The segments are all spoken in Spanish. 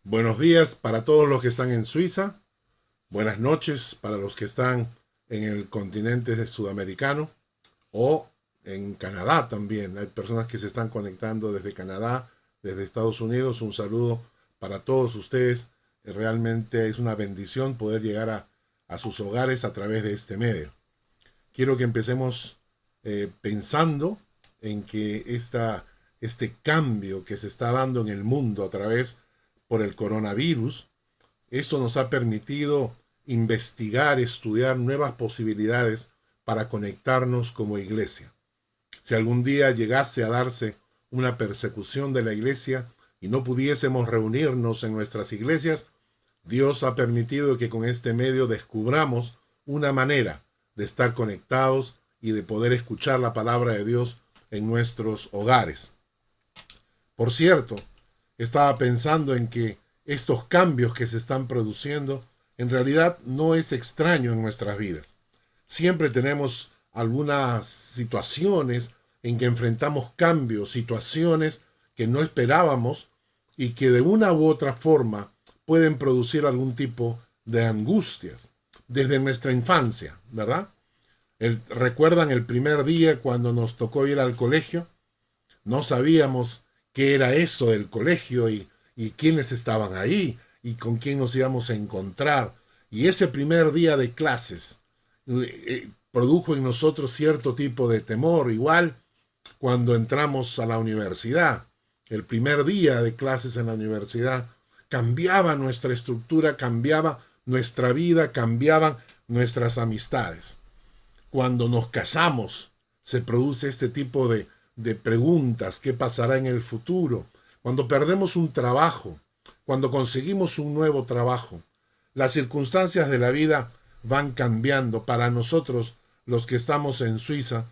Buenos días para todos los que están en Suiza. Buenas noches para los que están en el continente sudamericano o en Canadá también. Hay personas que se están conectando desde Canadá, desde Estados Unidos. Un saludo para todos ustedes. Realmente es una bendición poder llegar a sus hogares a través de este medio. Quiero que empecemos pensando en que este cambio que se está dando en el mundo a través por el coronavirus, esto nos ha permitido investigar, estudiar nuevas posibilidades para conectarnos como iglesia. Si algún día llegase a darse una persecución de la iglesia y no pudiésemos reunirnos en nuestras iglesias, Dios ha permitido que con este medio descubramos una manera de estar conectados y de poder escuchar la palabra de Dios en nuestros hogares. Por cierto, estaba pensando en que estos cambios que se están produciendo en realidad no es extraño en nuestras vidas. Siempre tenemos algunas situaciones en que enfrentamos cambios, situaciones que no esperábamos y que de una u otra forma pueden producir algún tipo de angustias desde nuestra infancia, ¿verdad? ¿Recuerdan el primer día cuando nos tocó ir al colegio? No sabíamos qué era eso del colegio y quiénes estaban ahí y con quién nos íbamos a encontrar. Y ese primer día de clases produjo en nosotros cierto tipo de temor, igual cuando entramos a la universidad. El primer día de clases en la universidad cambiaba nuestra estructura, cambiaba nuestra vida, cambiaban nuestras amistades. Cuando nos casamos, se produce este tipo de preguntas: ¿qué pasará en el futuro? Cuando perdemos un trabajo, cuando conseguimos un nuevo trabajo, las circunstancias de la vida van cambiando. Para nosotros, los que estamos en Suiza,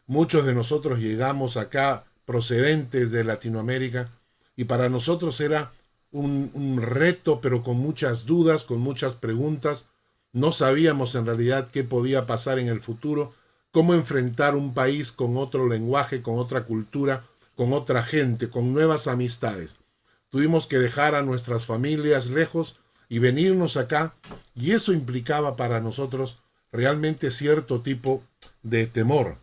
muchos de nosotros llegamos acá procedentes de Latinoamérica y para nosotros era un reto, pero con muchas dudas, con muchas preguntas. No sabíamos en realidad qué podía pasar en el futuro, cómo enfrentar un país con otro lenguaje, con otra cultura, con otra gente, con nuevas amistades. Tuvimos que dejar a nuestras familias lejos y venirnos acá, y eso implicaba para nosotros realmente cierto tipo de temor.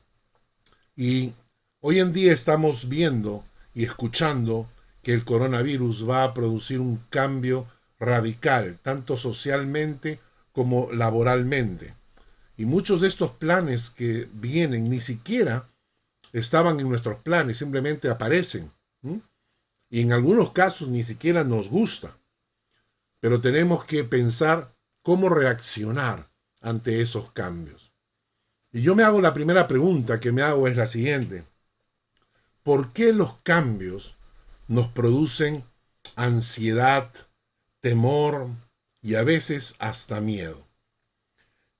Y hoy en día estamos viendo y escuchando que el coronavirus va a producir un cambio radical, tanto socialmente como laboralmente. Y muchos de estos planes que vienen ni siquiera estaban en nuestros planes, simplemente aparecen. ¿Mm? Y en algunos casos ni siquiera nos gusta. Pero tenemos que pensar cómo reaccionar ante esos cambios. Y yo me hago la primera pregunta que me hago es la siguiente: ¿por qué los cambios nos producen ansiedad, temor y a veces hasta miedo?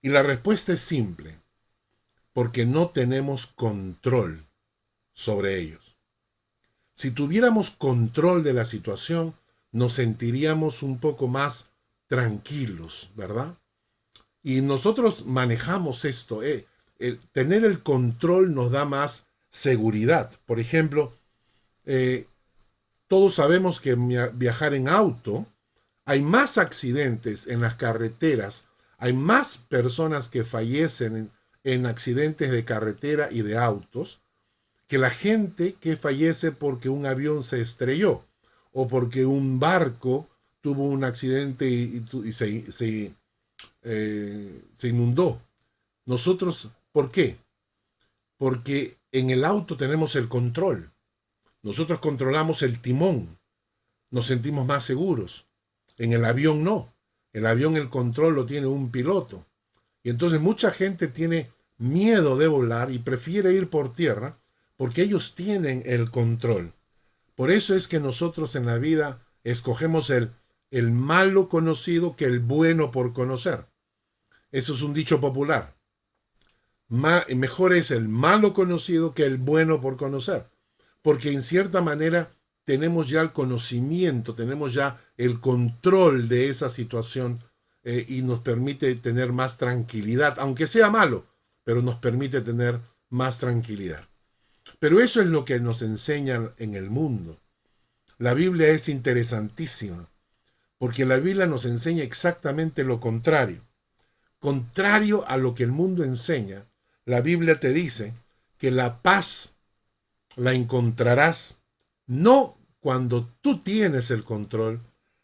Y la respuesta es simple: porque no tenemos control sobre ellos. Si tuviéramos control de la situación, nos sentiríamos un poco más tranquilos, ¿verdad? Y nosotros manejamos esto. Tener el control nos da más seguridad. Por ejemplo, eh, todos sabemos que viajar en auto, hay más accidentes en las carreteras, hay más personas que fallecen en accidentes de carretera y de autos que la gente que fallece porque un avión se estrelló o porque un barco tuvo un accidente se inundó. Nosotros, ¿por qué? Porque en el auto tenemos el control. Nosotros controlamos el timón, nos sentimos más seguros. En el avión no. El avión el control lo tiene un piloto. Y entonces mucha gente tiene miedo de volar y prefiere ir por tierra porque ellos tienen el control. Por eso es que nosotros en la vida escogemos el malo conocido que el bueno por conocer. Eso es un dicho popular. Mejor es el malo conocido que el bueno por conocer. Porque en cierta manera tenemos ya el conocimiento, tenemos ya el control de esa situación y nos permite tener más tranquilidad, aunque sea malo, pero nos permite tener más tranquilidad. Pero eso es lo que nos enseñan en el mundo. La Biblia es interesantísima, porque la Biblia nos enseña exactamente lo contrario. Contrario a lo que el mundo enseña, la Biblia te dice que la paz la encontrarás no cuando tú tienes el control,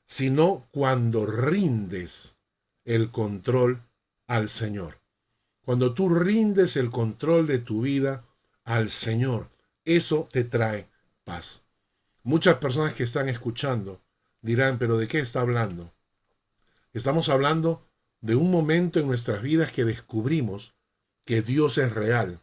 sino cuando rindes el control al Señor. Cuando tú rindes el control de tu vida al Señor, eso te trae paz. Muchas personas que están escuchando dirán, pero ¿de qué está hablando? Estamos hablando de un momento en nuestras vidas que descubrimos que Dios es real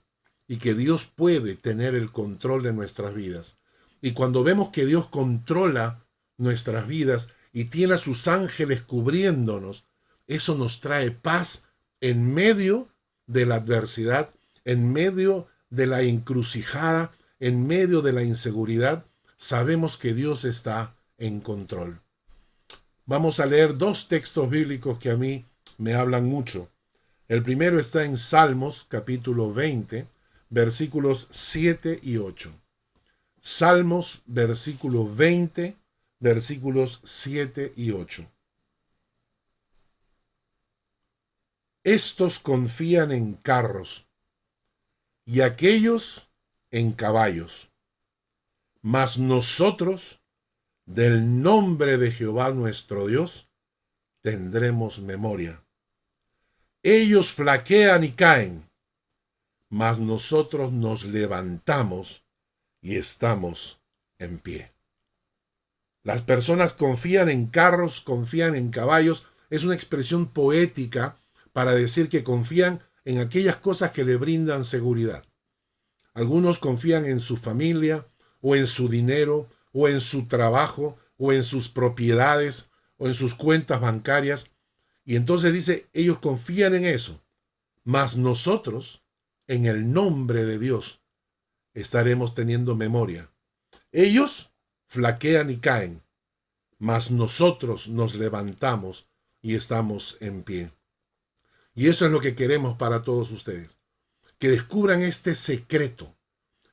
y que Dios puede tener el control de nuestras vidas. Y cuando vemos que Dios controla nuestras vidas y tiene a sus ángeles cubriéndonos, eso nos trae paz en medio de la adversidad, en medio de la encrucijada, en medio de la inseguridad. Sabemos que Dios está en control. Vamos a leer dos textos bíblicos que a mí me hablan mucho. El primero está en Salmos, capítulo 20, versículos 7 y 8. Salmos, versículo 20, versículos 7 y 8. Estos confían en carros y aquellos en caballos, mas nosotros, del nombre de Jehová nuestro Dios, tendremos memoria. Ellos flaquean y caen, mas nosotros nos levantamos y estamos en pie. Las personas confían en carros, confían en caballos. Es una expresión poética para decir que confían en aquellas cosas que le brindan seguridad. Algunos confían en su familia, o en su dinero, o en su trabajo, o en sus propiedades, o en sus cuentas bancarias. Y entonces dice, ellos confían en eso. Mas nosotros, en el nombre de Dios, estaremos teniendo memoria. Ellos flaquean y caen, mas nosotros nos levantamos y estamos en pie. Y eso es lo que queremos para todos ustedes. Que descubran este secreto,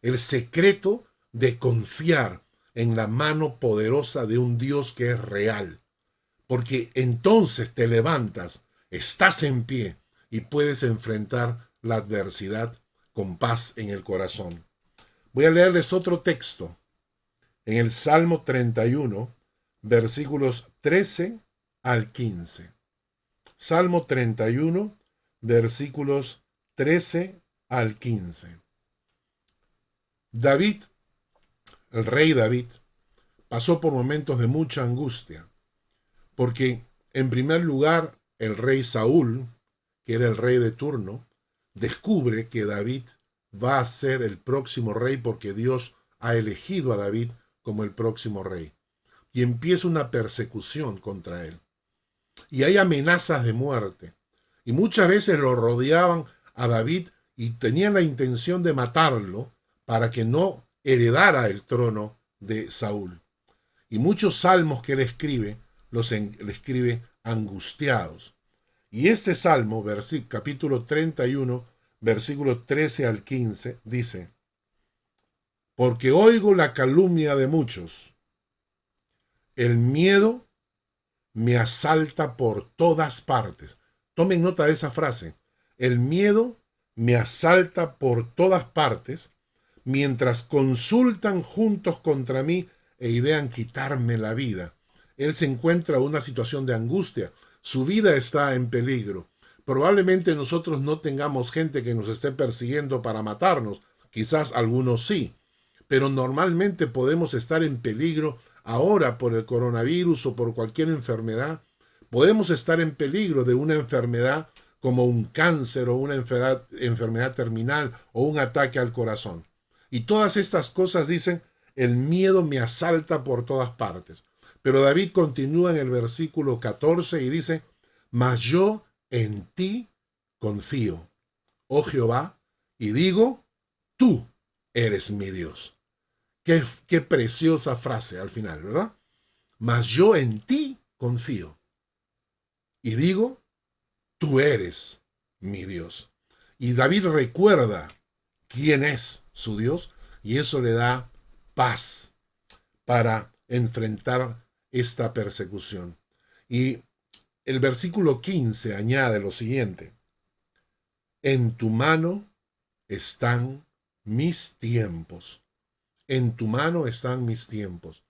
el secreto de confiar en la mano poderosa de un Dios que es real. Porque entonces te levantas, estás en pie y puedes enfrentar la adversidad con paz en el corazón. Voy a leerles otro texto en el Salmo 31, versículos 13 al 15. Salmo 31, versículos 13 al 15. David, el rey David, pasó por momentos de mucha angustia, porque en primer lugar el rey Saúl, que era el rey de turno, descubre que David va a ser el próximo rey porque Dios ha elegido a David como el próximo rey. Y empieza una persecución contra él. Y hay amenazas de muerte. Y muchas veces lo rodeaban a David y tenían la intención de matarlo para que no heredara el trono de Saúl. Y muchos salmos que él escribe, le escribe angustiados. Y este salmo, capítulo 31, versículo 13 al 15, dice: porque oigo la calumnia de muchos, el miedo me asalta por todas partes. Tomen nota de esa frase. El miedo me asalta por todas partes, mientras consultan juntos contra mí e idean quitarme la vida. Él se encuentra en una situación de angustia. Su vida está en peligro. Probablemente nosotros no tengamos gente que nos esté persiguiendo para matarnos. Quizás algunos sí. Pero normalmente podemos estar en peligro ahora por el coronavirus o por cualquier enfermedad. Podemos estar en peligro de una enfermedad como un cáncer o una enfermedad terminal o un ataque al corazón. Y todas estas cosas dicen, el miedo me asalta por todas partes. Pero David continúa en el versículo 14 y dice, mas yo en ti confío, oh Jehová, y digo, tú eres mi Dios. Qué preciosa frase al final, ¿verdad? Mas yo en ti confío. Y digo, tú eres mi Dios. Y David recuerda quién es su Dios y eso le da paz para enfrentar esta persecución. Y el versículo 15 añade lo siguiente: en tu mano están mis tiempos. En tu mano están mis tiempos.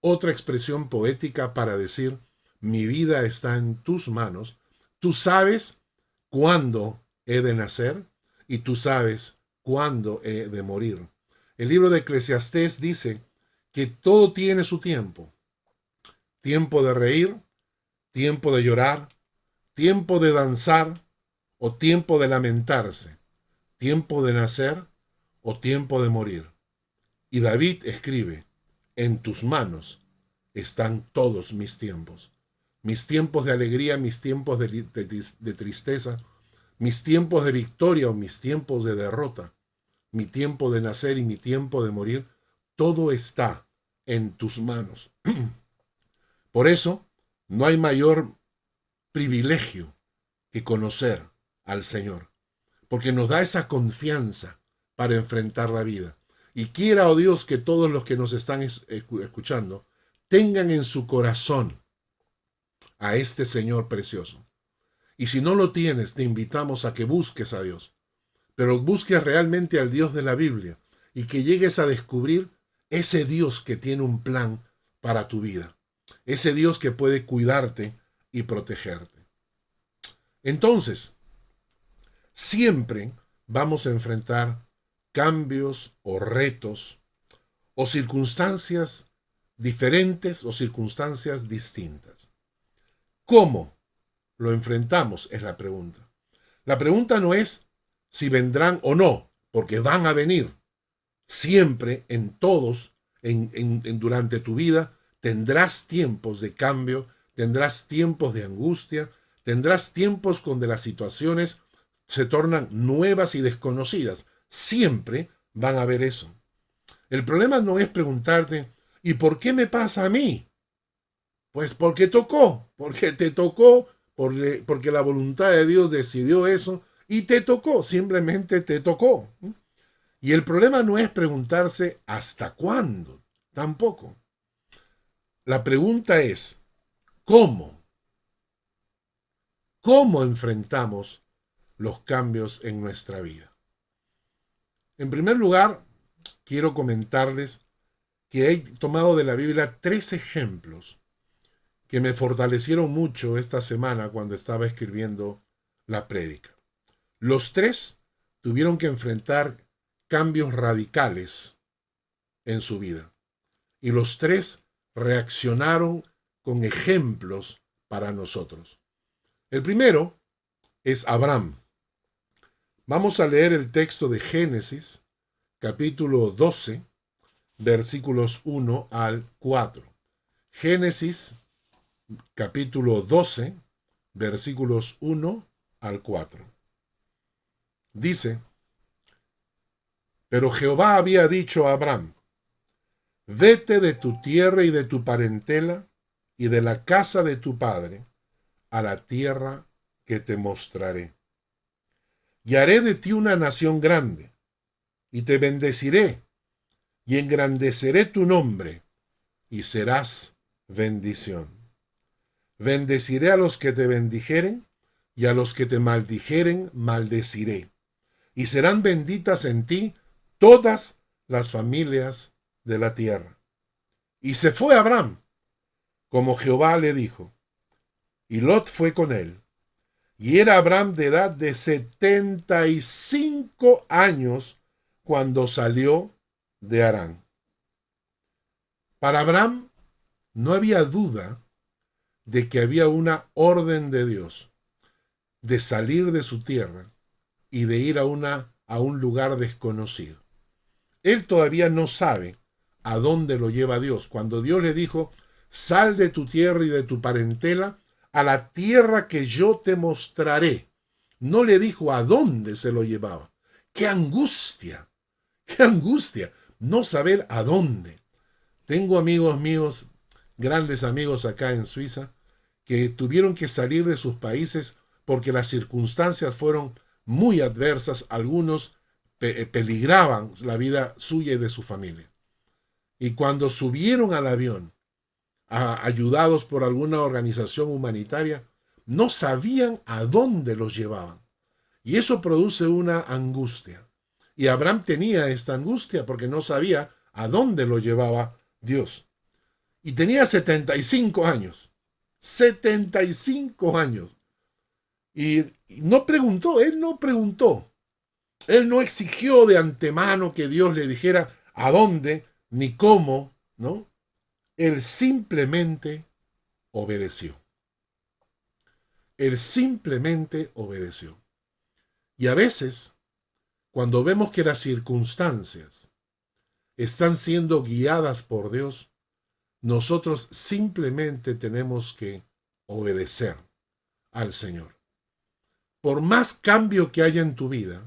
Otra expresión poética para decir, mi vida está en tus manos. Tú sabes cuándo he de nacer y tú sabes cuándo he de morir. El libro de Eclesiastés dice que todo tiene su tiempo. Tiempo de reír, tiempo de llorar, tiempo de danzar o tiempo de lamentarse, tiempo de nacer o tiempo de morir. Y David escribe, en tus manos están todos mis tiempos de alegría, mis tiempos de tristeza, mis tiempos de victoria o mis tiempos de derrota, mi tiempo de nacer y mi tiempo de morir, todo está en tus manos. Por eso, no hay mayor privilegio que conocer al Señor, porque nos da esa confianza para enfrentar la vida. Y quiera, oh Dios, que todos los que nos están escuchando tengan en su corazón a este Señor precioso. Y si no lo tienes, te invitamos a que busques a Dios, pero busques realmente al Dios de la Biblia y que llegues a descubrir ese Dios que tiene un plan para tu vida, ese Dios que puede cuidarte y protegerte. Entonces, siempre vamos a enfrentar cambios o retos o circunstancias diferentes o circunstancias distintas. ¿Cómo lo enfrentamos? Es la pregunta. La pregunta no es si vendrán o no, porque van a venir. Siempre, en todos, durante tu vida, tendrás tiempos de cambio, tendrás tiempos de angustia, tendrás tiempos donde las situaciones se tornan nuevas y desconocidas. Siempre van a haber eso. El problema no es preguntarte, ¿y por qué me pasa a mí? Pues porque tocó, porque te tocó, porque la voluntad de Dios decidió eso y te tocó, simplemente te tocó. Y el problema no es preguntarse ¿hasta cuándo? Tampoco. La pregunta es ¿cómo? ¿Cómo enfrentamos los cambios en nuestra vida? En primer lugar, quiero comentarles que he tomado de la Biblia 3 ejemplos que me fortalecieron mucho esta semana cuando estaba escribiendo la prédica. Los 3 tuvieron que enfrentar cambios radicales en su vida. Y los 3 reaccionaron con ejemplos para nosotros. El primero es Abraham. Vamos a leer el texto de Génesis, capítulo 12, versículos 1 al 4. Génesis, capítulo 12, versículos 1 al 4. Dice, pero Jehová había dicho a Abraham, vete de tu tierra y de tu parentela y de la casa de tu padre a la tierra que te mostraré. Y haré de ti una nación grande, y te bendeciré, y engrandeceré tu nombre, y serás bendición. Bendeciré a los que te bendijeren, y a los que te maldijeren maldeciré. Y serán benditas en ti todas las familias de la tierra. Y se fue Abraham, como Jehová le dijo, y Lot fue con él. Y era Abraham de edad de 75 años cuando salió de Harán. Para Abraham no había duda de que había una orden de Dios de salir de su tierra y de ir a un lugar desconocido. Él todavía no sabe a dónde lo lleva Dios. Cuando Dios le dijo, sal de tu tierra y de tu parentela a la tierra que yo te mostraré. No le dijo a dónde se lo llevaba. ¡Qué angustia! ¡Qué angustia! No saber a dónde. Tengo amigos míos, grandes amigos acá en Suiza, que tuvieron que salir de sus países porque las circunstancias fueron muy adversas. Algunos peligraban la vida suya y de su familia. Y cuando subieron al avión, ayudados por alguna organización humanitaria, no sabían a dónde los llevaban. Y eso produce una angustia. Y Abraham tenía esta angustia porque no sabía a dónde lo llevaba Dios. Y tenía 75 años. 75 años. Y no preguntó, él no preguntó. Él no exigió de antemano que Dios le dijera a dónde ni cómo, ¿no? Él simplemente obedeció. Él simplemente obedeció. Y a veces, cuando vemos que las circunstancias están siendo guiadas por Dios, nosotros simplemente tenemos que obedecer al Señor. Por más cambio que haya en tu vida,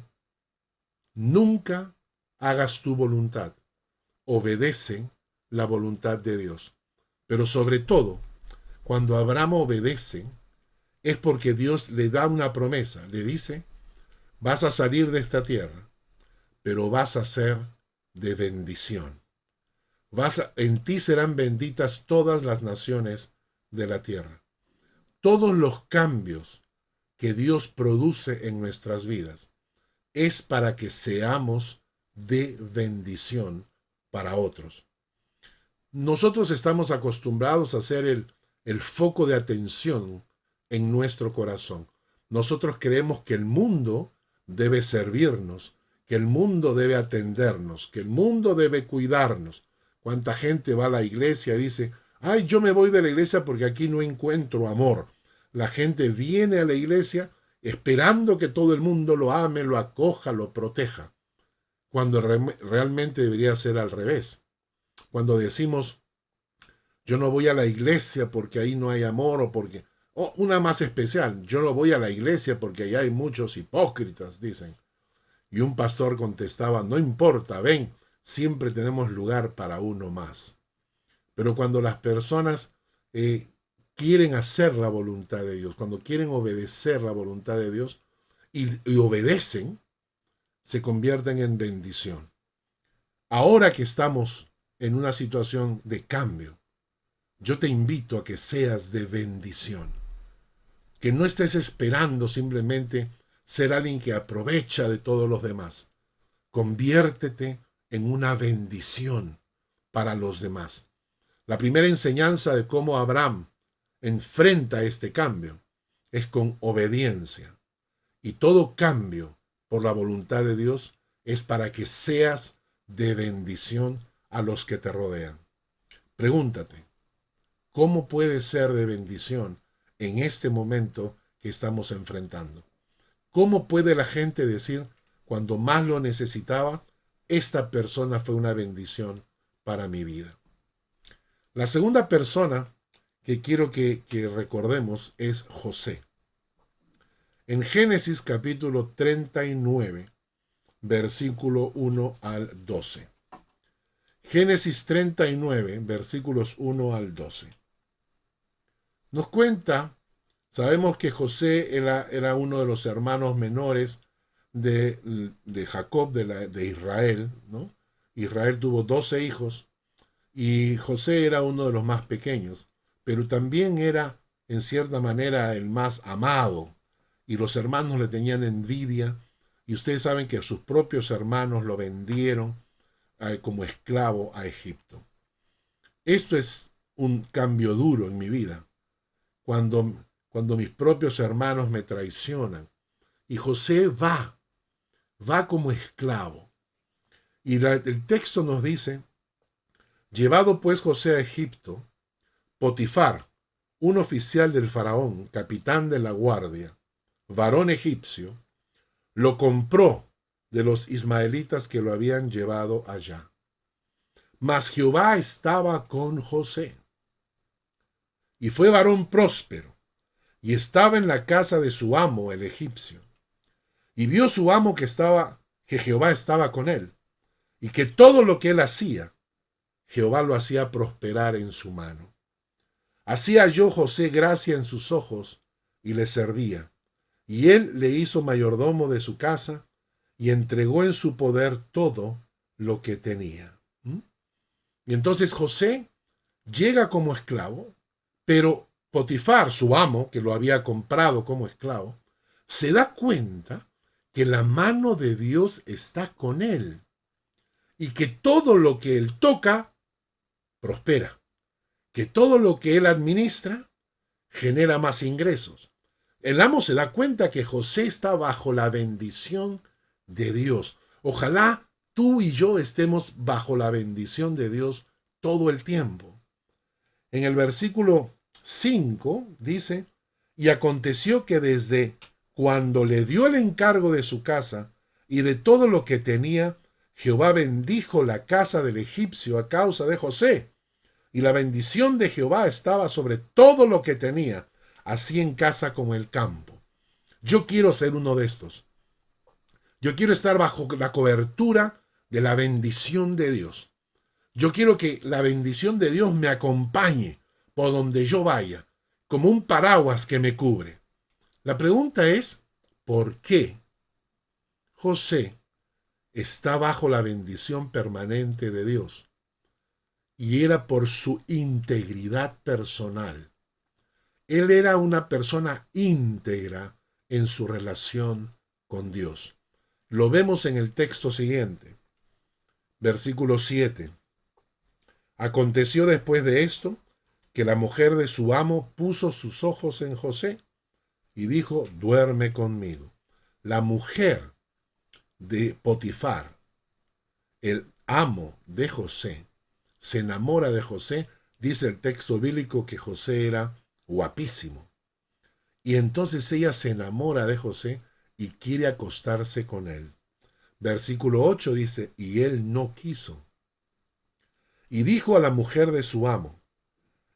nunca hagas tu voluntad. Obedece la voluntad de Dios. Pero sobre todo, cuando Abraham obedece, es porque Dios le da una promesa. Le dice, vas a salir de esta tierra, pero vas a ser de bendición. En ti serán benditas todas las naciones de la tierra. Todos los cambios que Dios produce en nuestras vidas es para que seamos de bendición para otros. Nosotros estamos acostumbrados a ser el foco de atención en nuestro corazón. Nosotros creemos que el mundo debe servirnos, que el mundo debe atendernos, que el mundo debe cuidarnos. ¿Cuánta gente va a la iglesia y dice, ay, yo me voy de la iglesia porque aquí no encuentro amor? La gente viene a la iglesia esperando que todo el mundo lo ame, lo acoja, lo proteja, cuando realmente debería ser al revés. Cuando decimos, yo no voy a la iglesia porque ahí no hay amor o una más especial, yo no voy a la iglesia porque ahí hay muchos hipócritas, dicen. Y un pastor contestaba, no importa, ven, siempre tenemos lugar para uno más. Pero cuando las personas quieren hacer la voluntad de Dios, cuando quieren obedecer la voluntad de Dios y obedecen, se convierten en bendición. Ahora que estamos en una situación de cambio, yo te invito a que seas de bendición. Que no estés esperando simplemente ser alguien que aprovecha de todos los demás. Conviértete en una bendición para los demás. La primera enseñanza de cómo Abraham enfrenta este cambio es con obediencia. Y todo cambio por la voluntad de Dios es para que seas de bendición a los que te rodean. Pregúntate, ¿cómo puedes ser de bendición en este momento que estamos enfrentando? ¿Cómo puede la gente decir, cuando más lo necesitaba, esta persona fue una bendición para mi vida? La segunda persona que quiero que recordemos es José. En Génesis capítulo 39, versículo 1 al 12. Génesis 39, versículos 1 al 12. Nos cuenta, sabemos que José era uno de los hermanos menores de Jacob, de Israel, ¿no? Israel tuvo 12 hijos y José era uno de los más pequeños, pero también era, en cierta manera, el más amado, y los hermanos le tenían envidia, y ustedes saben que sus propios hermanos lo vendieron como esclavo a Egipto. Esto es un cambio duro en mi vida, cuando mis propios hermanos me traicionan, y José va como esclavo. Y el texto nos dice, llevado pues José a Egipto, Potifar, un oficial del faraón, capitán de la guardia, varón egipcio, lo compró de los ismaelitas que lo habían llevado allá. Mas Jehová estaba con José, y fue varón próspero, y estaba en la casa de su amo, el egipcio. Y vio su amo que Jehová estaba con él, y que todo lo que él hacía, Jehová lo hacía prosperar en su mano. Así halló José gracia en sus ojos, y le servía. Y él le hizo mayordomo de su casa, y entregó en su poder todo lo que tenía. Y entonces José llega como esclavo, pero Potifar, su amo, que lo había comprado como esclavo, se da cuenta que la mano de Dios está con él y que todo lo que él toca prospera, que todo lo que él administra genera más ingresos. El amo se da cuenta que José está bajo la bendición de Dios. Ojalá tú y yo estemos bajo la bendición de Dios todo el tiempo. En el versículo 5 dice, y aconteció que desde cuando le dio el encargo de su casa y de todo lo que tenía, Jehová bendijo la casa del egipcio a causa de José. Y la bendición de Jehová estaba sobre todo lo que tenía, así en casa como en el campo. Yo quiero ser uno de estos. Yo quiero estar bajo la cobertura de la bendición de Dios. Yo quiero que la bendición de Dios me acompañe por donde yo vaya, como un paraguas que me cubre. La pregunta es, ¿por qué José está bajo la bendición permanente de Dios? Y era por su integridad personal. Él era una persona íntegra en su relación con Dios. Lo vemos en el texto siguiente, versículo 7. Aconteció después de esto que la mujer de su amo puso sus ojos en José y dijo, duerme conmigo. La mujer de Potifar, el amo de José, se enamora de José. Dice el texto bíblico que José era guapísimo. Y entonces ella se enamora de José y quiere acostarse con él. Versículo 8 dice, y él no quiso. Y dijo a la mujer de su amo,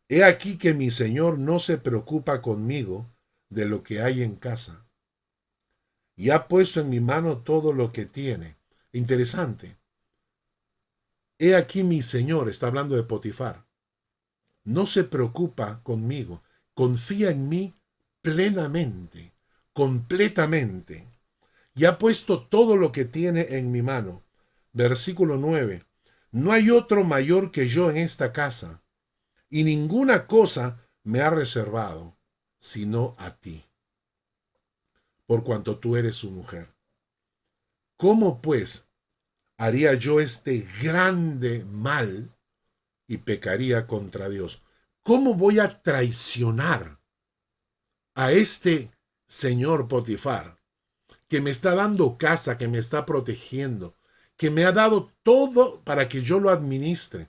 he aquí que mi señor no se preocupa conmigo de lo que hay en casa, y ha puesto en mi mano todo lo que tiene. Interesante. He aquí mi señor, está hablando de Potifar, no se preocupa conmigo, confía en mí plenamente, completamente, y ha puesto todo lo que tiene en mi mano. Versículo 9. No hay otro mayor que yo en esta casa, y ninguna cosa me ha reservado, sino a ti, por cuanto tú eres su mujer. ¿Cómo pues haría yo este grande mal y pecaría contra Dios? ¿Cómo voy a traicionar a este señor Potifar, que me está dando casa, que me está protegiendo, que me ha dado todo para que yo lo administre?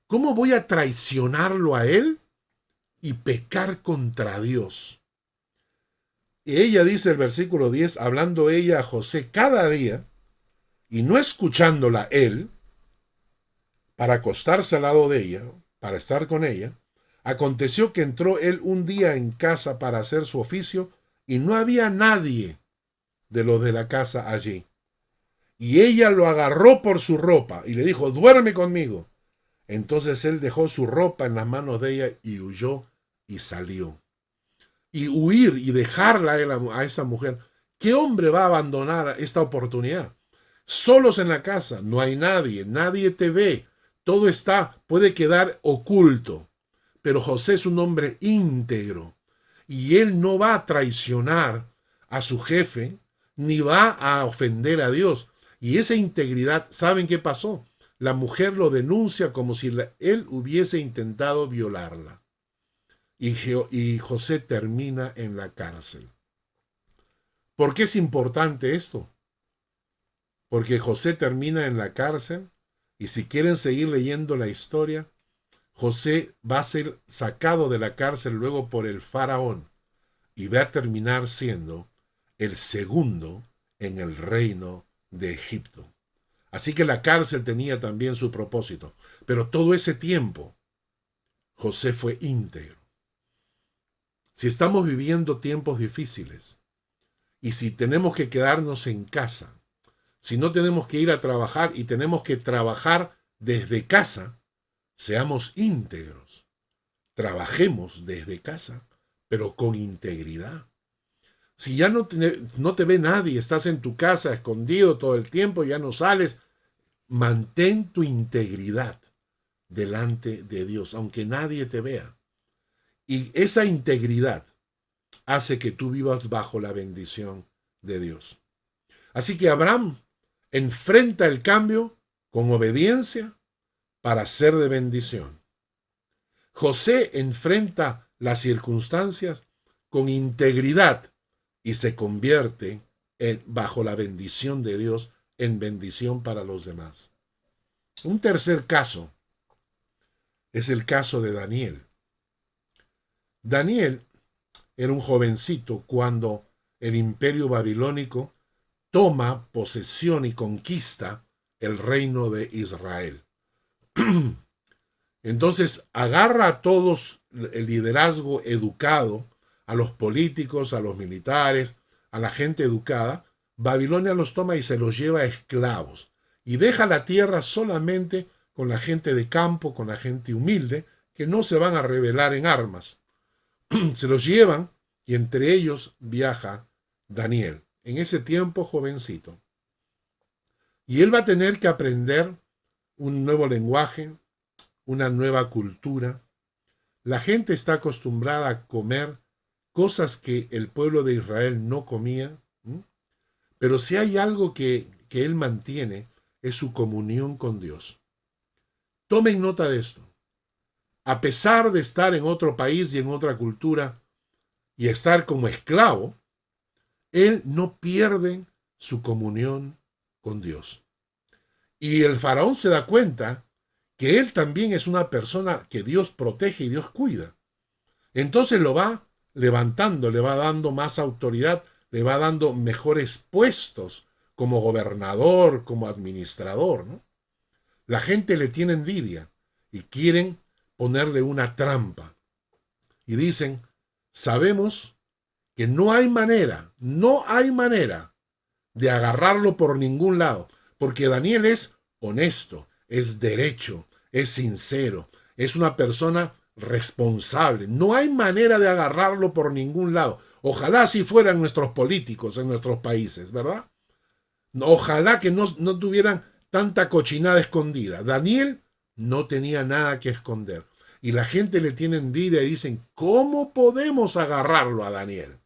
¿Cómo voy a traicionarlo a él y pecar contra Dios? Y ella dice el versículo 10, hablando ella a José cada día y no escuchándola él, para acostarse al lado de ella, para estar con ella, aconteció que entró él un día en casa para hacer su oficio y no había nadie de los de la casa allí. Y ella lo agarró por su ropa y le dijo, duerme conmigo. Entonces él dejó su ropa en las manos de ella y huyó y salió. Y huir y dejarla a esa mujer. ¿Qué hombre va a abandonar esta oportunidad? Solos en la casa, no hay nadie, nadie te ve. Todo puede quedar oculto. Pero José es un hombre íntegro y él no va a traicionar a su jefe ni va a ofender a Dios. Y esa integridad, ¿saben qué pasó? La mujer lo denuncia como si él hubiese intentado violarla. Y José termina en la cárcel. ¿Por qué es importante esto? Porque José termina en la cárcel y si quieren seguir leyendo la historia, José va a ser sacado de la cárcel luego por el faraón y va a terminar siendo el segundo en el reino de Egipto. Así que la cárcel tenía también su propósito. Pero todo ese tiempo, José fue íntegro. Si estamos viviendo tiempos difíciles y si tenemos que quedarnos en casa, si no tenemos que ir a trabajar y tenemos que trabajar desde casa, seamos íntegros. Trabajemos desde casa, pero con integridad. Si ya no te ve nadie, estás en tu casa escondido todo el tiempo, ya no sales, mantén tu integridad. delante de Dios, aunque nadie te vea. Y esa integridad hace que tú vivas bajo la bendición de Dios. Así que Abraham enfrenta el cambio con obediencia para ser de bendición. José enfrenta las circunstancias con integridad y se convierte bajo la bendición de Dios en bendición para los demás. Un tercer caso es el caso de Daniel. Daniel era un jovencito cuando el imperio babilónico toma posesión y conquista el reino de Israel. Entonces agarra a todos el liderazgo educado, a los políticos, a los militares, a la gente educada. Babilonia los toma y se los lleva a esclavos y deja la tierra solamente con la gente de campo, con la gente humilde, que no se van a rebelar en armas. Se los llevan y entre ellos viaja Daniel, en ese tiempo jovencito. Y él va a tener que aprender un nuevo lenguaje, una nueva cultura. La gente está acostumbrada a comer cosas que el pueblo de Israel no comía, pero si hay algo que él mantiene es su comunión con Dios. Tomen nota de esto. A pesar de estar en otro país y en otra cultura y estar como esclavo, él no pierde su comunión con Dios. Y el faraón se da cuenta que él también es una persona que Dios protege y Dios cuida. Entonces lo va levantando, le va dando más autoridad, le va dando mejores puestos como gobernador, como administrador, ¿no? La gente le tiene envidia y quieren ponerle una trampa. Y dicen, sabemos que no hay manera de agarrarlo por ningún lado, porque Daniel es honesto, es derecho, es sincero, es una persona responsable. No hay manera de agarrarlo por ningún lado. Ojalá así fueran nuestros políticos en nuestros países, ¿verdad? Ojalá que no tuvieran tanta cochinada escondida. Daniel no tenía nada que esconder. Y la gente le tiene envidia y dicen, ¿cómo podemos agarrarlo a Daniel?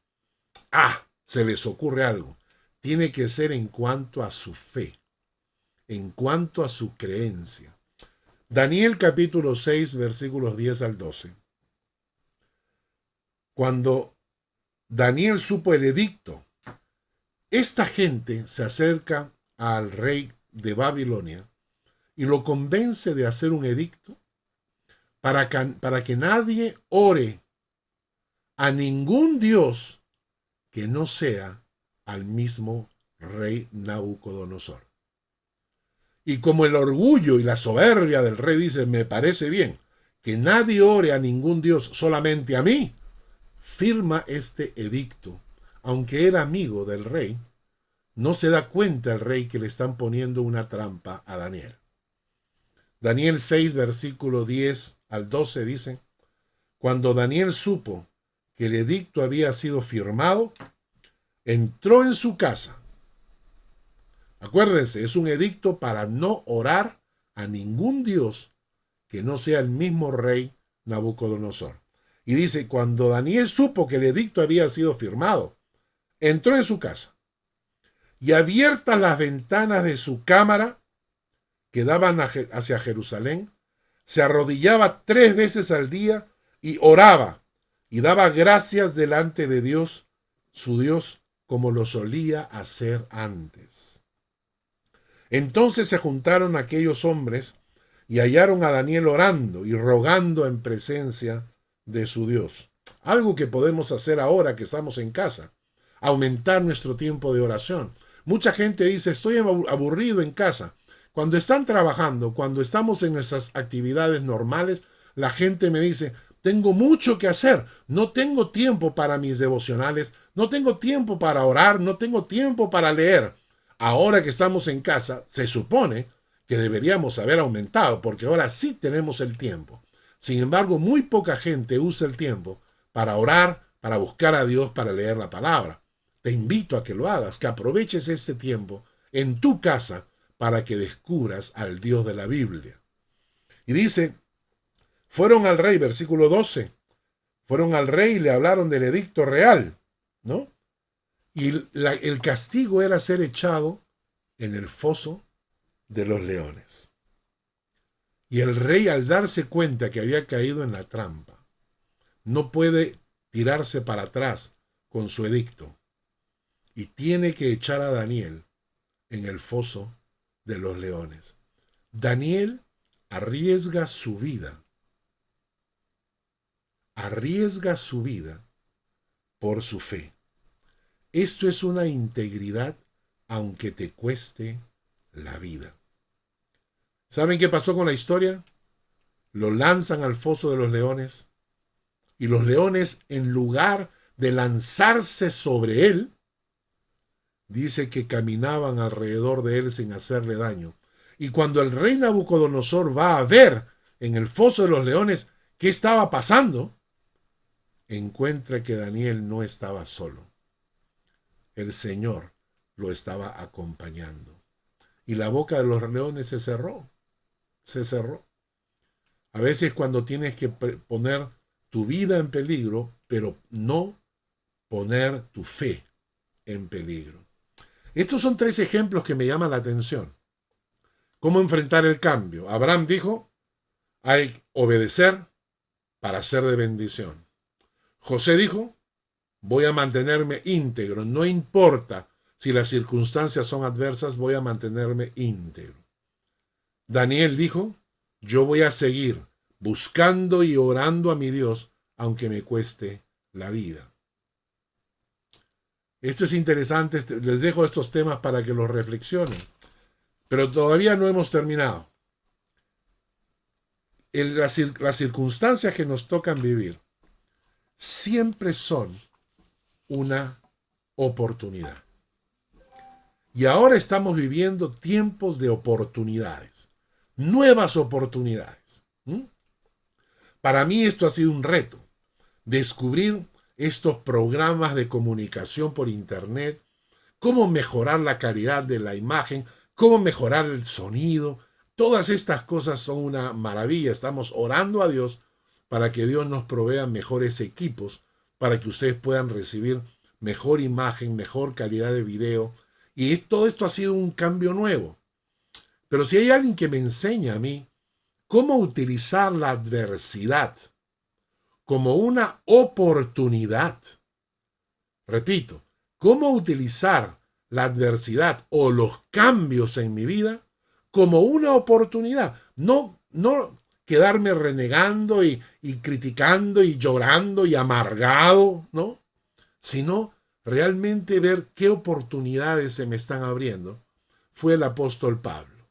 Se les ocurre algo. Tiene que ser en cuanto a su fe, en cuanto a su creencia. Daniel capítulo 6, versículos 10 al 12. Cuando Daniel supo el edicto, esta gente se acerca al rey de Babilonia y lo convence de hacer un edicto para que nadie ore a ningún dios que no sea al mismo rey Nabucodonosor. Y como el orgullo y la soberbia del rey dice, me parece bien que nadie ore a ningún dios, solamente a mí, firma este edicto. Aunque era amigo del rey, no se da cuenta el rey que le están poniendo una trampa a Daniel. Daniel 6, versículo 10 al 12 dice, cuando Daniel supo que el edicto había sido firmado, entró en su casa. Acuérdense, es un edicto para no orar a ningún dios que no sea el mismo rey Nabucodonosor. Y dice, cuando Daniel supo que el edicto había sido firmado, entró en su casa y abiertas las ventanas de su cámara que daban hacia Jerusalén, se arrodillaba 3 veces al día y oraba y daba gracias delante de Dios, su Dios, como lo solía hacer antes. Entonces se juntaron aquellos hombres y hallaron a Daniel orando y rogando en presencia de su Dios. Algo que podemos hacer ahora que estamos en casa, aumentar nuestro tiempo de oración. Mucha gente dice, estoy aburrido en casa. Cuando están trabajando, cuando estamos en nuestras actividades normales, la gente me dice, tengo mucho que hacer, no tengo tiempo para mis devocionales, no tengo tiempo para orar, no tengo tiempo para leer. Ahora que estamos en casa, se supone que deberíamos haber aumentado, porque ahora sí tenemos el tiempo. Sin embargo, muy poca gente usa el tiempo para orar, para buscar a Dios, para leer la palabra. Te invito a que lo hagas, que aproveches este tiempo en tu casa para que descubras al Dios de la Biblia. Y dice, fueron al rey, versículo 12, fueron al rey y le hablaron del edicto real, ¿no? Y el castigo era ser echado en el foso de los leones. Y el rey, al darse cuenta que había caído en la trampa, no puede tirarse para atrás con su edicto y tiene que echar a Daniel en el foso de los leones. Daniel arriesga su vida por su fe. Esto es una integridad aunque te cueste la vida. ¿Saben qué pasó con la historia? Lo lanzan al foso de los leones y los leones, en lugar de lanzarse sobre él, dice que caminaban alrededor de él sin hacerle daño. Y cuando el rey Nabucodonosor va a ver en el foso de los leones qué estaba pasando, encuentra que Daniel no estaba solo. El Señor lo estaba acompañando. Y la boca de los leones se cerró. A veces cuando tienes que poner tu vida en peligro, pero no poner tu fe en peligro. Estos son 3 ejemplos que me llaman la atención. ¿Cómo enfrentar el cambio? Abraham dijo, hay que obedecer para ser de bendición. José dijo, voy a mantenerme íntegro, no importa si las circunstancias son adversas, voy a mantenerme íntegro. Daniel dijo, yo voy a seguir buscando y orando a mi Dios, aunque me cueste la vida. Esto es interesante, les dejo estos temas para que los reflexionen, pero todavía no hemos terminado. Las circunstancias que nos tocan vivir siempre son una oportunidad. Y ahora estamos viviendo tiempos de oportunidades, nuevas oportunidades. Para mí esto ha sido un reto, descubrir estos programas de comunicación por internet, cómo mejorar la calidad de la imagen, cómo mejorar el sonido. Todas estas cosas son una maravilla. Estamos orando a Dios para que Dios nos provea mejores equipos, para que ustedes puedan recibir mejor imagen, mejor calidad de video. Y todo esto ha sido un cambio nuevo. Pero si hay alguien que me enseña a mí cómo utilizar la adversidad como una oportunidad, repito, cómo utilizar la adversidad o los cambios en mi vida como una oportunidad, no quedarme renegando y criticando y llorando y amargado, ¿no? Sino realmente ver qué oportunidades se me están abriendo, fue el apóstol Pablo.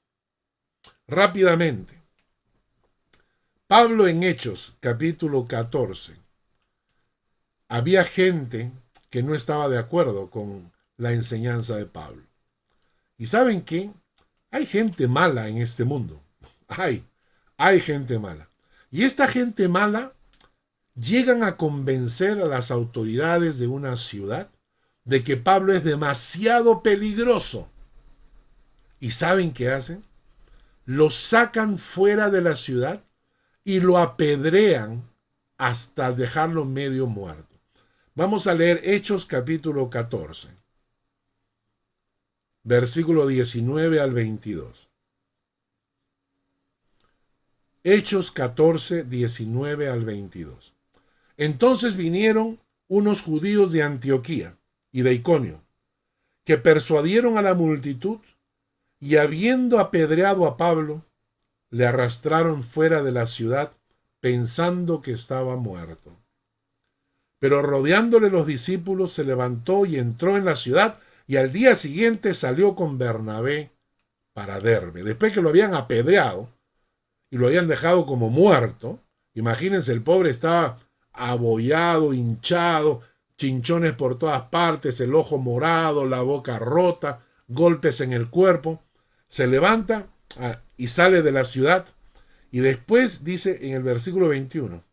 Rápidamente, Pablo en Hechos, capítulo 14, había gente que no estaba de acuerdo con la enseñanza de Pablo. ¿Y saben qué? Hay gente mala en este mundo. Hay gente mala. Y esta gente mala llegan a convencer a las autoridades de una ciudad de que Pablo es demasiado peligroso. ¿Y saben qué hacen? Lo sacan fuera de la ciudad y lo apedrean hasta dejarlo medio muerto. Vamos a leer Hechos capítulo 14, versículo 19 al 22. Hechos 14, 19 al 22. Entonces vinieron unos judíos de Antioquía y de Iconio, que persuadieron a la multitud, y habiendo apedreado a Pablo, le arrastraron fuera de la ciudad, pensando que estaba muerto. Pero rodeándole los discípulos, se levantó y entró en la ciudad, y al día siguiente salió con Bernabé para Derbe. Después que lo habían apedreado y lo habían dejado como muerto, imagínense, el pobre estaba abollado, hinchado, chinchones por todas partes, el ojo morado, la boca rota, golpes en el cuerpo. Se levanta y sale de la ciudad, y después dice en el versículo 21,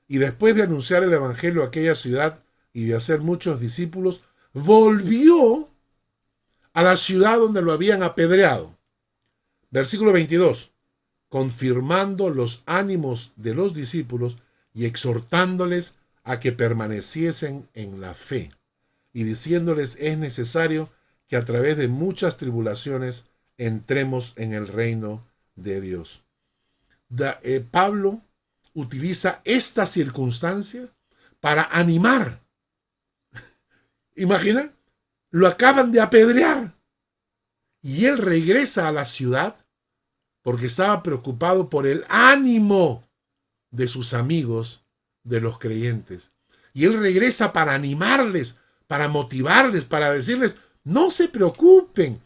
y después de anunciar el evangelio a aquella ciudad y de hacer muchos discípulos, volvió a la ciudad donde lo habían apedreado. Versículo 22, confirmando los ánimos de los discípulos y exhortándoles a que permaneciesen en la fe, y diciéndoles es necesario que a través de muchas tribulaciones entremos en el reino de Dios. Pablo utiliza esta circunstancia para animar. Imagina, lo acaban de apedrear y él regresa a la ciudad porque estaba preocupado por el ánimo de sus amigos, de los creyentes. Y él regresa para animarles, para motivarles, para decirles, no se preocupen,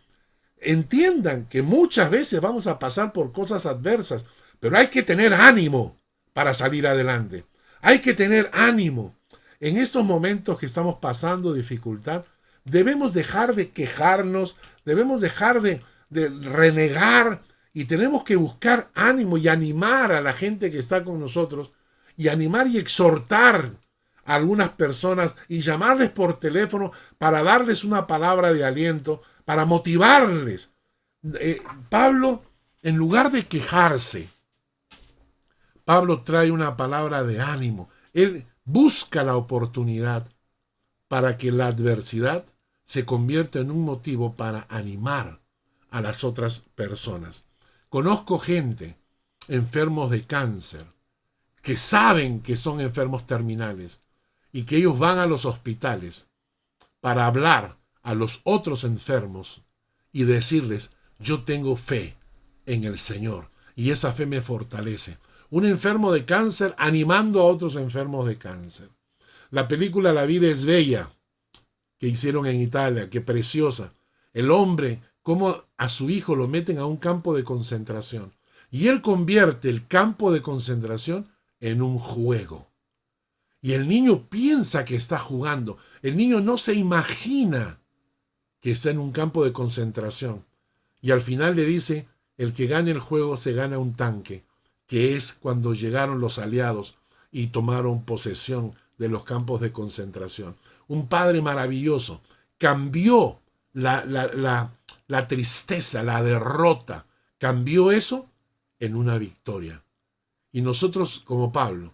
entiendan que muchas veces vamos a pasar por cosas adversas, pero hay que tener ánimo para salir adelante. Hay que tener ánimo. En estos momentos que estamos pasando dificultad, debemos dejar de quejarnos, debemos dejar de renegar y tenemos que buscar ánimo y animar a la gente que está con nosotros y animar y exhortar a algunas personas y llamarles por teléfono para darles una palabra de aliento, para motivarles. Pablo, en lugar de quejarse, Pablo trae una palabra de ánimo. Él busca la oportunidad para que la adversidad se convierta en un motivo para animar a las otras personas. Conozco gente enfermos de cáncer que saben que son enfermos terminales y que ellos van a los hospitales para hablar a los otros enfermos y decirles, yo tengo fe en el Señor y esa fe me fortalece. Un enfermo de cáncer animando a otros enfermos de cáncer. La película La vida es bella, que hicieron en Italia, qué preciosa. El hombre, cómo a su hijo lo meten a un campo de concentración. Y él convierte el campo de concentración en un juego. Y el niño piensa que está jugando. El niño no se imagina que está en un campo de concentración. Y al final le dice, el que gane el juego se gana un tanque, que es cuando llegaron los aliados y tomaron posesión de los campos de concentración. Un padre maravilloso cambió la tristeza, la derrota, cambió eso en una victoria. Y nosotros, como Pablo,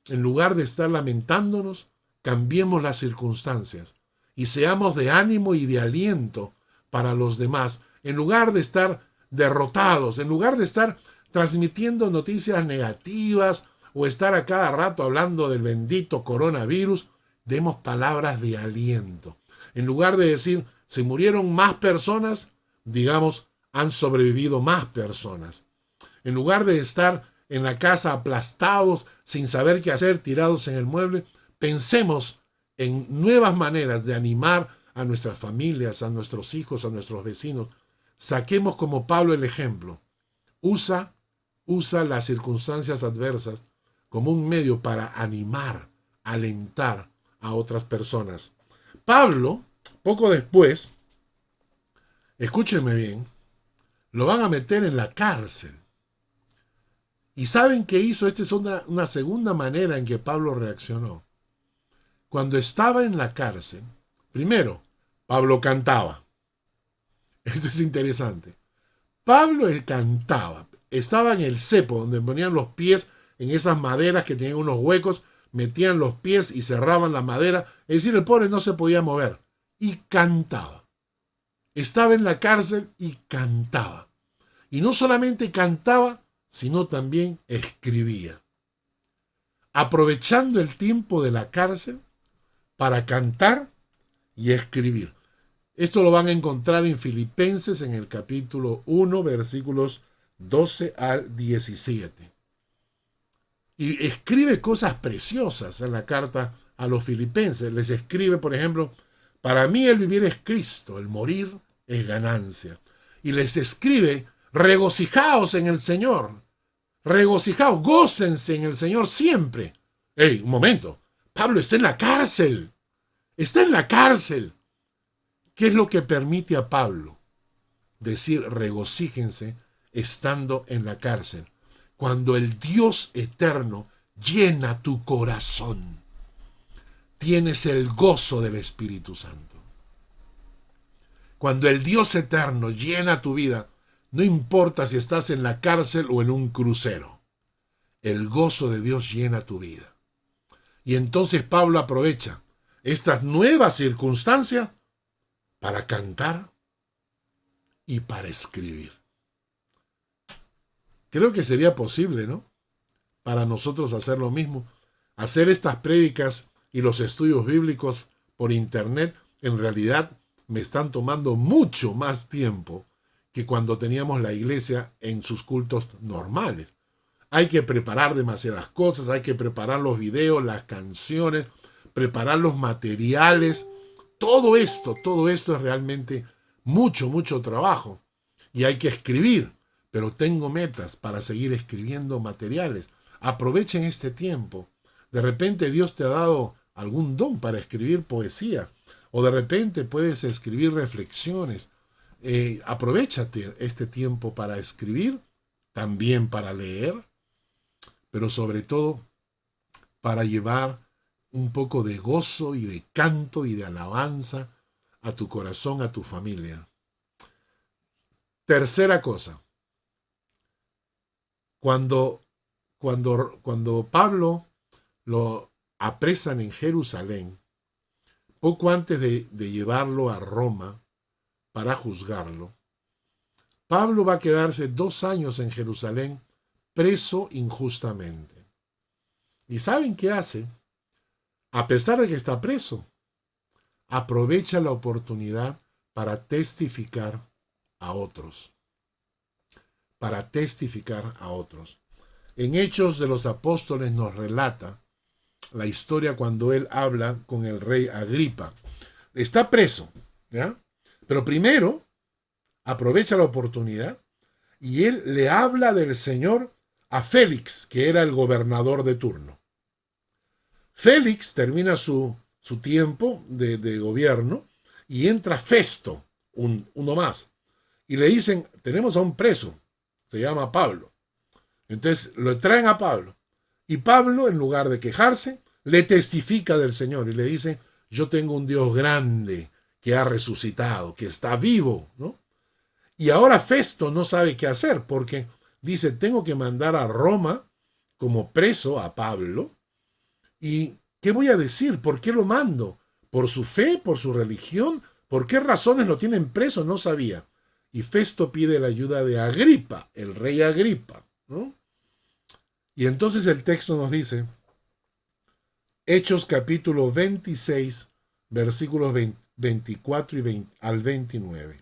en lugar de estar lamentándonos, cambiemos las circunstancias y seamos de ánimo y de aliento para los demás, en lugar de estar derrotados, en lugar de estar transmitiendo noticias negativas o estar a cada rato hablando del bendito coronavirus, demos palabras de aliento. En lugar de decir, se murieron más personas, digamos, han sobrevivido más personas. En lugar de estar en la casa aplastados, sin saber qué hacer, tirados en el mueble, pensemos en nuevas maneras de animar a nuestras familias, a nuestros hijos, a nuestros vecinos. Saquemos como Pablo el ejemplo. Usa las circunstancias adversas como un medio para animar, alentar a otras personas. Pablo, poco después, escúchenme bien, lo van a meter en la cárcel. ¿Y saben qué hizo? Esta es una segunda manera en que Pablo reaccionó. Cuando estaba en la cárcel, primero, Pablo cantaba. Esto es interesante. Pablo cantaba. Estaba en el cepo, donde ponían los pies en esas maderas que tenían unos huecos, metían los pies y cerraban la madera. Es decir, el pobre no se podía mover. Y cantaba. Estaba en la cárcel y cantaba. Y no solamente cantaba, sino también escribía. Aprovechando el tiempo de la cárcel para cantar y escribir. Esto lo van a encontrar en Filipenses en el capítulo 1, versículos 12 al 17. Y escribe cosas preciosas en la carta a los filipenses. Les escribe, por ejemplo, para mí el vivir es Cristo, el morir es ganancia. Y les escribe, regocijaos en el Señor. Regocijaos, gócense en el Señor siempre. ¡Ey, un momento! Pablo está en la cárcel. Está en la cárcel. ¿Qué es lo que permite a Pablo decir regocíjense estando en la cárcel? Cuando el Dios eterno llena tu corazón, tienes el gozo del Espíritu Santo. Cuando el Dios eterno llena tu vida, No importa si estás en la cárcel o en un crucero. El gozo de Dios llena tu vida. Y entonces Pablo aprovecha estas nuevas circunstancias para cantar y para escribir. Creo que sería posible, ¿no?, para nosotros hacer lo mismo. Hacer estas prédicas y los estudios bíblicos por internet, en realidad me están tomando mucho más tiempo que cuando teníamos la iglesia en sus cultos normales. Hay que preparar demasiadas cosas, hay que preparar los videos, las canciones, preparar los materiales. Todo esto es realmente mucho trabajo. Y hay que escribir, pero tengo metas para seguir escribiendo materiales. Aprovechen este tiempo. De repente Dios te ha dado algún don para escribir poesía, o de repente puedes escribir reflexiones. Aprovéchate este tiempo para escribir, también para leer, pero sobre todo para llevar un poco de gozo y de canto y de alabanza a tu corazón, a tu familia. Tercera cosa, cuando Pablo lo apresan en Jerusalén, poco antes de llevarlo a Roma para juzgarlo, Pablo va a quedarse 2 años en Jerusalén preso injustamente. ¿Y saben qué hace? A pesar de que está preso, aprovecha la oportunidad para testificar a otros. Para testificar a otros. En Hechos de los Apóstoles nos relata la historia cuando él habla con el rey Agripa. Está preso, ¿ya? Pero primero aprovecha la oportunidad y él le habla del Señor a Félix, que era el gobernador de turno. Félix termina su tiempo de gobierno y entra Festo, uno más. Y le dicen, tenemos a un preso, se llama Pablo. Entonces lo traen a Pablo. Y Pablo, en lugar de quejarse, le testifica del Señor y le dice, yo tengo un Dios grande que ha resucitado, que está vivo, ¿no? Y ahora Festo no sabe qué hacer porque dice, tengo que mandar a Roma como preso a Pablo. ¿Y qué voy a decir? ¿Por qué lo mando? ¿Por su fe? ¿Por su religión? ¿Por qué razones lo tienen preso? No sabía. Y Festo pide la ayuda de Agripa, el rey Agripa, ¿no? Y entonces el texto nos dice, Hechos capítulo 26, versículos 24 al 29.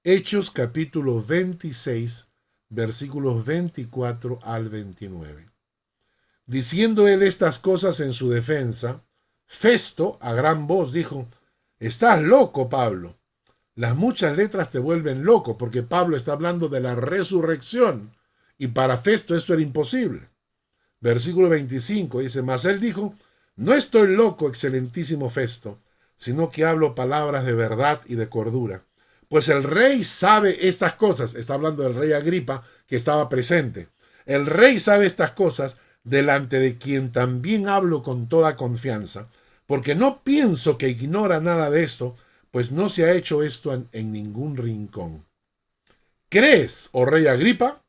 Hechos capítulo 26, versículos 24 al 29. Diciendo él estas cosas en su defensa, Festo a gran voz dijo, estás loco, Pablo. Las muchas letras te vuelven loco, porque Pablo está hablando de la resurrección, y para Festo esto era imposible. Versículo 25 dice, mas él dijo, no estoy loco, excelentísimo Festo, sino que hablo palabras de verdad y de cordura. Pues el rey sabe estas cosas, está hablando del rey Agripa, que estaba presente. El rey sabe estas cosas, delante de quien también hablo con toda confianza, porque no pienso que ignora nada de esto, pues no se ha hecho esto en ningún rincón. ¿Crees, oh rey Agripa,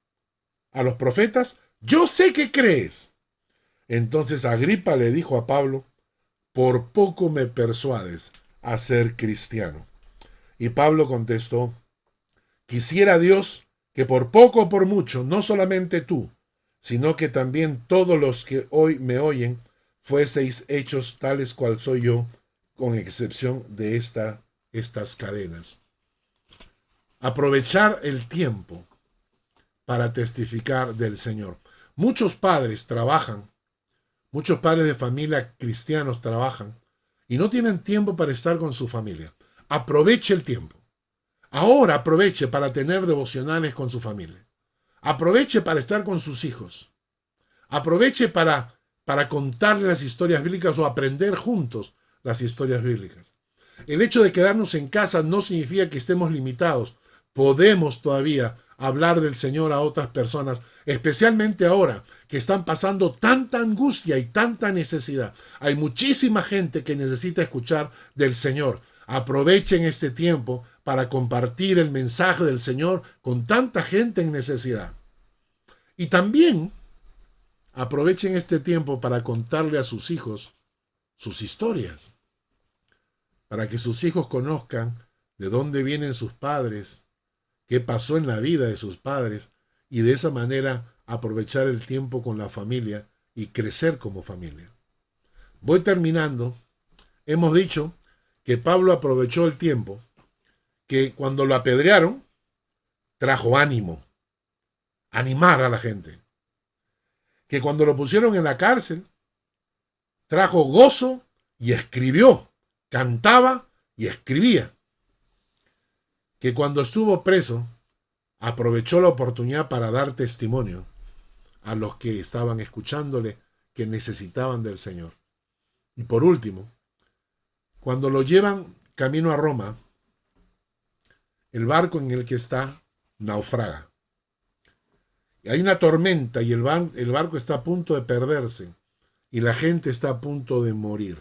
a los profetas? Yo sé que crees. Entonces Agripa le dijo a Pablo, por poco me persuades a ser cristiano. Y Pablo contestó, quisiera Dios que por poco o por mucho, no solamente tú, sino que también todos los que hoy me oyen, fueseis hechos tales cual soy yo, con excepción de estas cadenas. Aprovechar el tiempo para testificar del Señor. Muchos padres trabajan, muchos padres de familia cristianos trabajan y no tienen tiempo para estar con su familia. Aproveche el tiempo. Ahora aproveche para tener devocionales con su familia. Aproveche para estar con sus hijos. Aproveche para contarle las historias bíblicas o aprender juntos las historias bíblicas. El hecho de quedarnos en casa no significa que estemos limitados. Podemos todavía hablar del Señor a otras personas, especialmente ahora que están pasando tanta angustia y tanta necesidad. Hay muchísima gente que necesita escuchar del Señor. Aprovechen este tiempo para compartir el mensaje del Señor con tanta gente en necesidad. Y también aprovechen este tiempo para contarle a sus hijos sus historias, para que sus hijos conozcan de dónde vienen sus padres, qué pasó en la vida de sus padres, y de esa manera aprovechar el tiempo con la familia y crecer como familia. Voy terminando. Hemos dicho que Pablo aprovechó el tiempo, que cuando lo apedrearon, trajo ánimo, animar a la gente. Que cuando lo pusieron en la cárcel, trajo gozo y escribió, cantaba y escribía. Que cuando estuvo preso, aprovechó la oportunidad para dar testimonio a los que estaban escuchándole, que necesitaban del Señor. Y por último, cuando lo llevan camino a Roma, el barco en el que está naufraga. Y hay una tormenta y el barco está a punto de perderse y la gente está a punto de morir.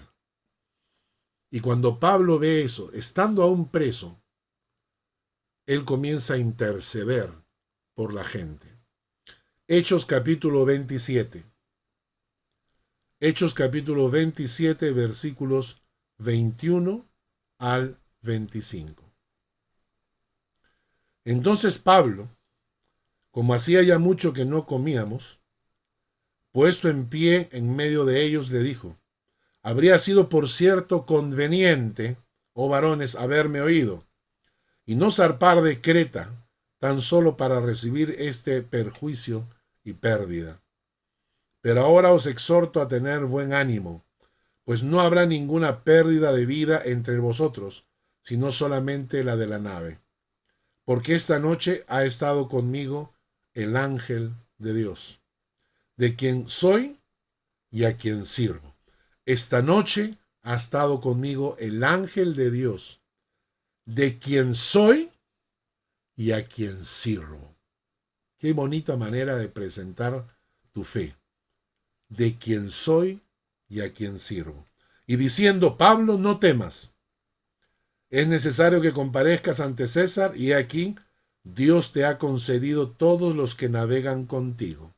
Y cuando Pablo ve eso, estando aún preso, él comienza a interceder por la gente. Hechos capítulo 27. Hechos capítulo 27, versículos 21 al 25. Entonces Pablo, como hacía ya mucho que no comíamos, puesto en pie en medio de ellos, le dijo: habría sido por cierto conveniente, oh varones, haberme oído, y no zarpar de Creta, tan solo para recibir este perjuicio y pérdida. Pero ahora os exhorto a tener buen ánimo, pues no habrá ninguna pérdida de vida entre vosotros, sino solamente la de la nave. Porque esta noche ha estado conmigo el ángel de Dios, de quien soy y a quien sirvo. Esta noche ha estado conmigo el ángel de Dios, de quien soy y a quien sirvo. Qué bonita manera de presentar tu fe. De quien soy y a quien sirvo. Y diciendo: Pablo, no temas. Es necesario que comparezcas ante César, y aquí Dios te ha concedido todos los que navegan contigo.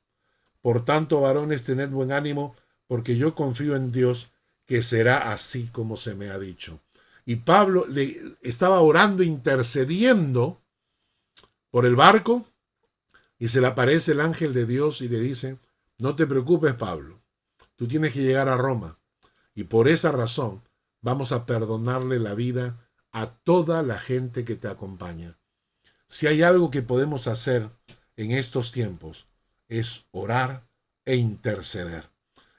Por tanto, varones, tened buen ánimo, porque yo confío en Dios, que será así como se me ha dicho. Y Pablo le estaba orando, intercediendo por el barco, y se le aparece el ángel de Dios y le dice: no te preocupes, Pablo, tú tienes que llegar a Roma, y por esa razón vamos a perdonarle la vida a toda la gente que te acompaña. Si hay algo que podemos hacer en estos tiempos, es orar e interceder.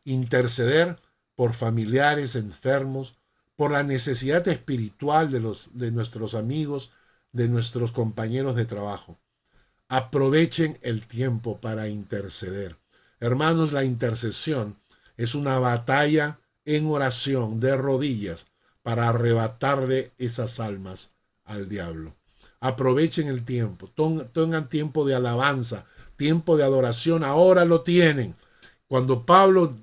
Interceder por familiares enfermos, por la necesidad espiritual de nuestros amigos, de nuestros compañeros de trabajo. Aprovechen el tiempo para interceder. Hermanos, la intercesión es una batalla en oración, de rodillas, para arrebatarle esas almas al diablo. Aprovechen el tiempo, tengan tiempo de alabanza, tiempo de adoración. Ahora lo tienen. Cuando Pablo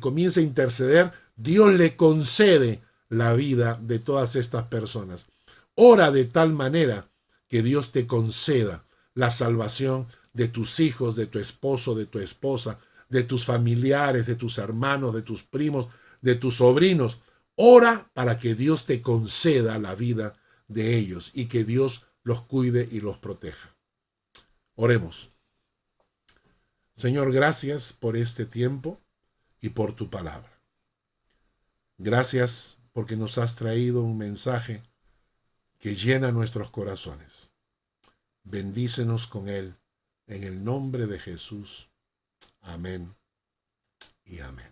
comienza a interceder, Dios le concede la vida de todas estas personas. Ora de tal manera que Dios te conceda la salvación de tus hijos, de tu esposo, de tu esposa, de tus familiares, de tus hermanos, de tus primos, de tus sobrinos. Ora para que Dios te conceda la vida de ellos y que Dios los cuide y los proteja. Oremos. Señor, gracias por este tiempo y por tu palabra. Gracias porque nos has traído un mensaje que llena nuestros corazones. Bendícenos con él, en el nombre de Jesús. Amén y amén.